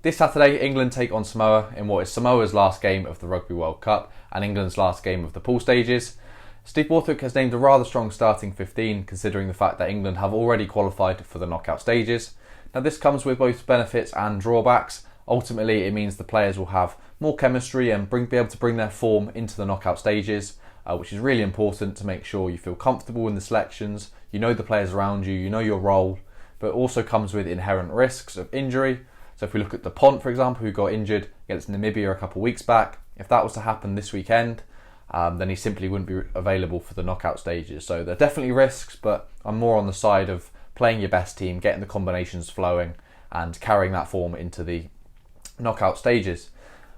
This Saturday, England take on Samoa in what is Samoa's last game of the Rugby World Cup and England's last game of the pool stages. Steve Borthwick has named a rather strong starting 15, considering the fact that England have already qualified for the knockout stages. Now, this comes with both benefits and drawbacks. Ultimately, it means the players will have more chemistry and be able to bring their form into the knockout stages, which is really important to make sure you feel comfortable in the selections, you know the players around you, you know your role, but it also comes with inherent risks of injury. So if we look at Dupont, for example, who got injured against Namibia a couple of weeks back, if that was to happen this weekend, then he simply wouldn't be available for the knockout stages. So there are definitely risks, but I'm more on the side of playing your best team, getting the combinations flowing, and carrying that form into the knockout stages.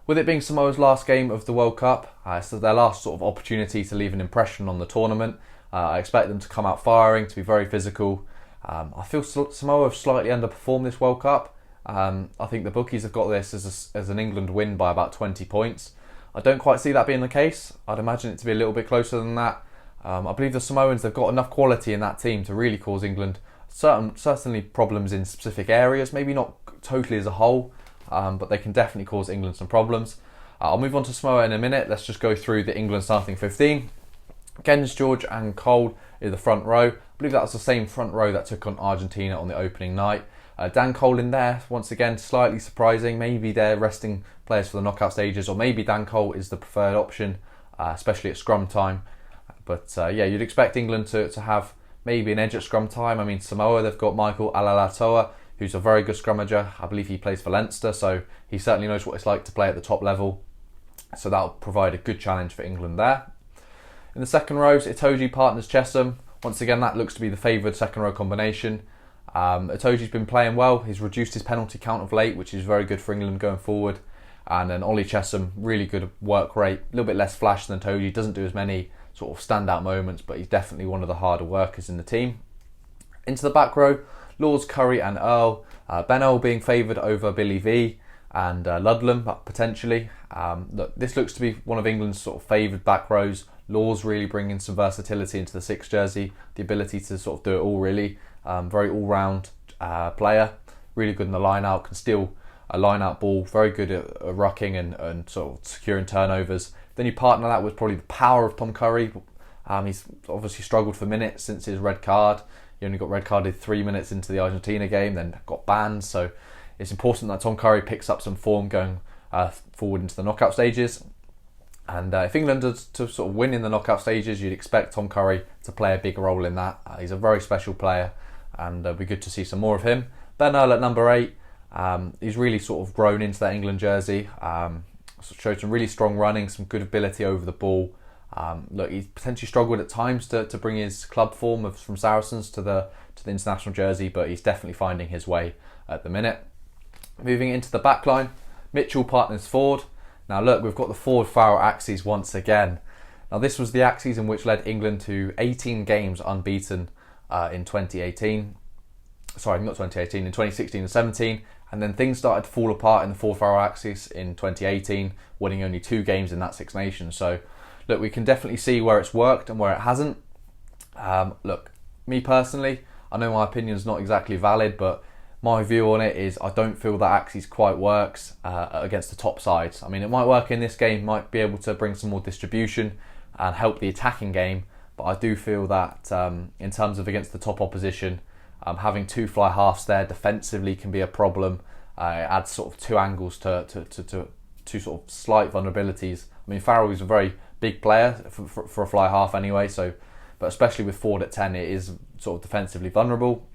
With it being Samoa's last game of the World Cup, it's their last sort of opportunity to leave an impression on the tournament. I expect them to come out firing, to be very physical. I feel Samoa have slightly underperformed this World Cup. I think the bookies have got this as an England win by about 20 points. I don't quite see that being the case. I'd imagine it to be a little bit closer than that. I believe the Samoans, they've got enough quality in that team to really cause England certainly problems in specific areas, maybe not totally as a whole, but they can definitely cause England some problems. I'll move on to Samoa in a minute. Let's just go through the England starting 15. Kens, George and Cole in the front row. I believe that was the same front row that took on Argentina on the opening night. Dan Cole in there, once again, slightly surprising. Maybe they're resting players for the knockout stages, or maybe Dan Cole is the preferred option, especially at scrum time. But you'd expect England to have maybe an edge at scrum time. I mean, Samoa, they've got Michael Alalatoa, who's a very good scrummager. I believe he plays for Leinster, so he certainly knows what it's like to play at the top level. So that'll provide a good challenge for England there. In the second rows, Itoje partners Chesham. Once again, that looks to be the favoured second row combination. Itoje's been playing well. He's reduced his penalty count of late, which is very good for England going forward. And then Ollie Chesham, really good work rate, a little bit less flash than Itoje. Doesn't do as many sort of standout moments, but he's definitely one of the harder workers in the team. Into the back row, Lawes, Curry and Earl. Ben Earl being favoured over Billy V and Ludlam, potentially. This looks to be one of England's sort of favoured back rows. Lawes really bringing some versatility into the 6 jersey, the ability to sort of do it all really. Very all-round player, really good in the line-out, can steal a line-out ball, very good at rucking and sort of securing turnovers. Then you partner that with probably the power of Tom Curry. He's obviously struggled for minutes since his red card. He only got red carded 3 minutes into the Argentina game, then got banned. So it's important that Tom Curry picks up some form going forward into the knockout stages. And if England are to sort of win in the knockout stages, you'd expect Tom Curry to play a big role in that. He's a very special player, and it'll be good to see some more of him. Ben Earl at number 8. He's really sort of grown into that England jersey. Showed some really strong running, some good ability over the ball. He's potentially struggled at times to bring his club form from Saracens to the international jersey, but he's definitely finding his way at the minute. Moving into the back line, Mitchell partners Ford. Now look, we've got the Ford-Farrell axes once again. Now this was the axes in which led England to 18 games unbeaten in 2018. Sorry, not 2018, in 2016 and 17. And then things started to fall apart in the Ford-Farrell axis in 2018, winning only 2 games in that Six Nations. So look, we can definitely see where it's worked and where it hasn't. Look, me personally, I know my opinion's not exactly valid, but my view on it is I don't feel that axis quite works against the top sides. I mean, it might work in this game, might be able to bring some more distribution and help the attacking game, but I do feel that in terms of against the top opposition, having 2 fly halves there defensively can be a problem. It adds sort of 2 angles to sort of slight vulnerabilities. I mean, Farrell is a very big player for a fly half anyway, so but especially with Ford at 10, it is sort of defensively vulnerable.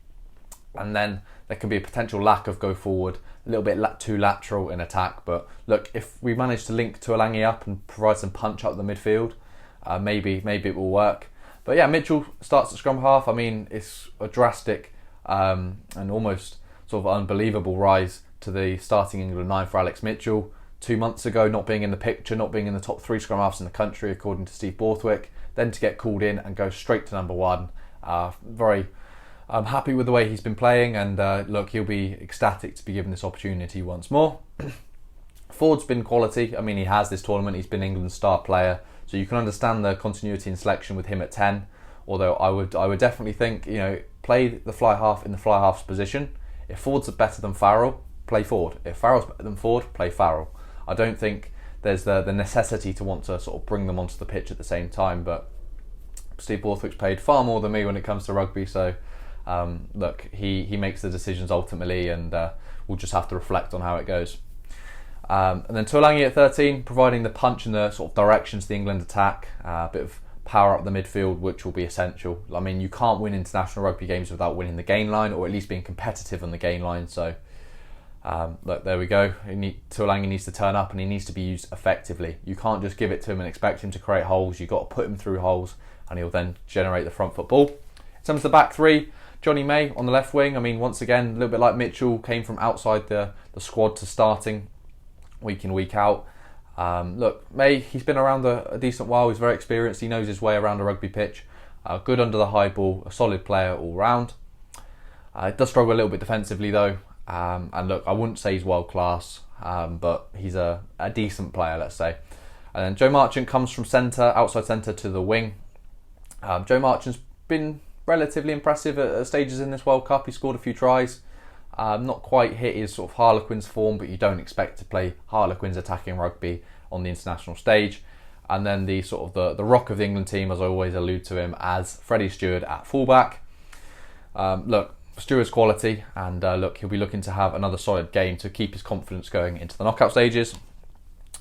And then there can be a potential lack of go forward, a little bit too lateral in attack. But look, if we manage to link Tuolangi up and provide some punch up the midfield, maybe it will work. But yeah, Mitchell starts at scrum half. I mean, it's a drastic and almost sort of unbelievable rise to the starting England 9 for Alex Mitchell. 2 months ago, not being in the picture, not being in the top 3 scrum halves in the country, according to Steve Borthwick. Then to get called in and go straight to number 1. I'm happy with the way he's been playing, and look, he'll be ecstatic to be given this opportunity once more. Ford's been quality. I mean, he has this tournament. He's been England's star player, so you can understand the continuity in selection with him at 10. Although I would definitely think, play the fly half in the fly half's position. If Ford's better than Farrell, play forward. If Farrell's better than Ford, play Farrell. I don't think there's the necessity to want to sort of bring them onto the pitch at the same time, but Steve Borthwick's played far more than me when it comes to rugby, so look, he makes the decisions ultimately, and we'll just have to reflect on how it goes. And then Tuolangi at 13, providing the punch and the sort of direction to the England attack, a bit of power up the midfield, which will be essential. I mean, you can't win international rugby games without winning the gain line, or at least being competitive on the gain line. So, look, there we go. Tuolangi needs to turn up, and he needs to be used effectively. You can't just give it to him and expect him to create holes. You've got to put him through holes, and he'll then generate the front foot ball. In terms of the back three, Johnny May on the left wing. I mean, once again, a little bit like Mitchell, came from outside the squad to starting week in, week out. Look, May, he's been around a decent while. He's very experienced. He knows his way around a rugby pitch. Good under the high ball, a solid player all round. He does struggle a little bit defensively though. And look, I wouldn't say he's world class, but he's a decent player, let's say. And then Joe Marchant comes from centre, outside centre to the wing. Joe Marchant's been relatively impressive at stages in this World Cup. He scored a few tries. Not quite hit his sort of Harlequins form, but you don't expect to play Harlequins attacking rugby on the international stage. And then the sort of the rock of the England team, as I always allude to him as, Freddie Stewart at fullback. Look, Stewart's quality, and look, he'll be looking to have another solid game to keep his confidence going into the knockout stages.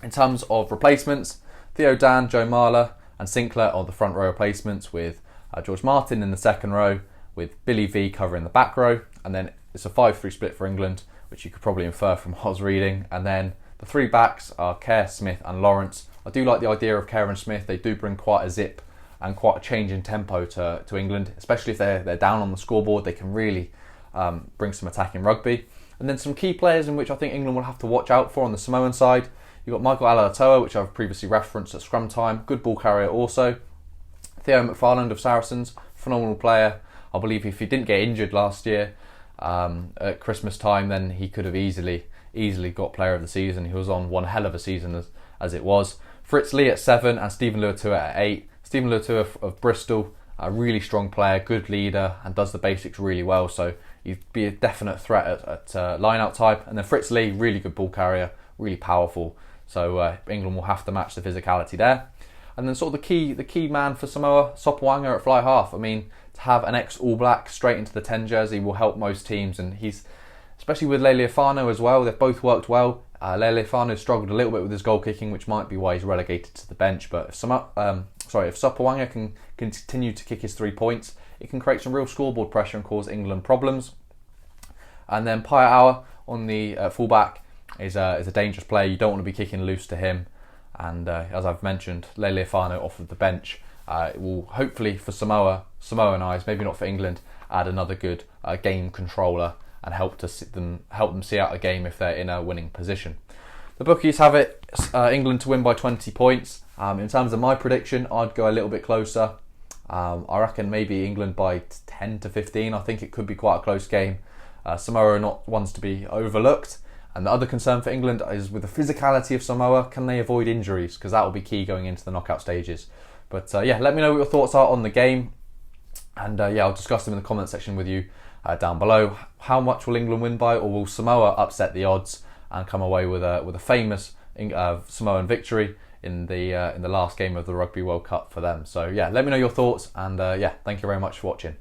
In terms of replacements, Theo Dan, Joe Marler and Sinclair are the front row replacements, with George Martin in the second row, with Billy V covering the back row, and then it's a 5-3 split for England, which you could probably infer from what I was reading. And then the three backs are Kerr, Smith and Lawrence. I do like the idea of Kerr and Smith. They do bring quite a zip and quite a change in tempo to England, especially if they're down on the scoreboard. They can really bring some attacking rugby. And then some key players in which I think England will have to watch out for on the Samoan side. You've got Michael Alaalatoa, which I've previously referenced at scrum time. Good ball carrier also. Theo McFarland of Saracens, phenomenal player. I believe if he didn't get injured last year at Christmas time, then he could have easily got player of the season. He was on one hell of a season as it was. Fritz Lee at 7 and Stephen Luatua at 8. Stephen Luatua of Bristol, a really strong player, good leader, and does the basics really well. So he'd be a definite threat at line-out type. And then Fritz Lee, really good ball carrier, really powerful. So England will have to match the physicality there. And then sort of the key man for Samoa, Sopoaga at fly half. I mean, to have an ex-All Black straight into the 10 jersey will help most teams, and he's, especially with Lealiifano as well, they've both worked well. Lealiifano struggled a little bit with his goal kicking, which might be why he's relegated to the bench. But if Sopoaga can continue to kick his 3 points, it can create some real scoreboard pressure and cause England problems. And then Paia'aua on the fullback is a dangerous player. You don't want to be kicking loose to him. And as I've mentioned, Lealiifano off of the bench. It will hopefully for Samoan eyes, maybe not for England, add another good game controller and help them see out a game if they're in a winning position. The bookies have it England to win by 20 points. In terms of my prediction, I'd go a little bit closer. I reckon maybe England by 10 to 15. I think it could be quite a close game. Samoa are not ones to be overlooked. And the other concern for England is with the physicality of Samoa, can they avoid injuries? Because that will be key going into the knockout stages. But let me know what your thoughts are on the game. And I'll discuss them in the comment section with you down below. How much will England win by, or will Samoa upset the odds and come away with a famous Samoan victory in the last game of the Rugby World Cup for them? So let me know your thoughts, and thank you very much for watching.